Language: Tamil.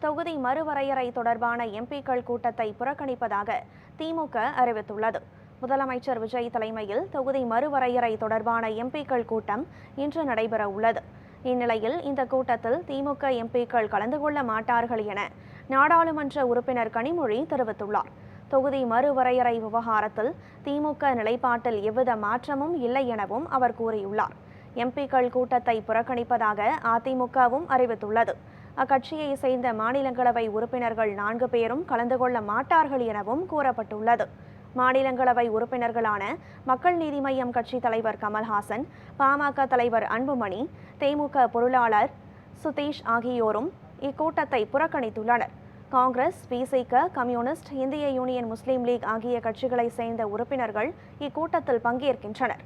தொகுதி மறுவரையறை தொடர்பான எம்பிக்கள் கூட்டத்தை புறக்கணிப்பதாக திமுக அறிவித்துள்ளது. முதலமைச்சர் விஜய் தலைமையில் தொகுதி மறுவரையறை தொடர்பான எம்பிக்கள் கூட்டம் இன்று நடைபெற உள்ளது. இந்நிலையில் இந்த கூட்டத்தில் திமுக எம்பிக்கள் கலந்து கொள்ள மாட்டார்கள் என நாடாளுமன்ற உறுப்பினர் கனிமொழி தெரிவித்துள்ளார். தொகுதி மறுவரையறை விவகாரத்தில் திமுக நிலைப்பாட்டில் எவ்வித மாற்றமும் இல்லை எனவும் அவர் கூறியுள்ளார். எம்பிக்கள் கூட்டத்தை புறக்கணிப்பதாக அதிமுகவும் அறிவித்துள்ளது. அக்கட்சியை சேர்ந்த மாநிலங்களவை உறுப்பினர்கள் 4 பேரும் கலந்து கொள்ள மாட்டார்கள் எனவும் கூறப்பட்டுள்ளது. மாநிலங்களவை உறுப்பினர்களான மக்கள் நீதி மய்யம் கட்சி தலைவர் கமல்ஹாசன், பாமக தலைவர் அன்புமணி, தேமுக பொருளாளர் சுதீஷ் ஆகியோரும் இக்கூட்டத்தை புறக்கணித்துள்ளனர். காங்கிரஸ், விசிக, கம்யூனிஸ்ட், இந்திய யூனியன் முஸ்லீம் லீக் ஆகிய கட்சிகளை சேர்ந்த உறுப்பினர்கள் இக்கூட்டத்தில் பங்கேற்கின்றனர்.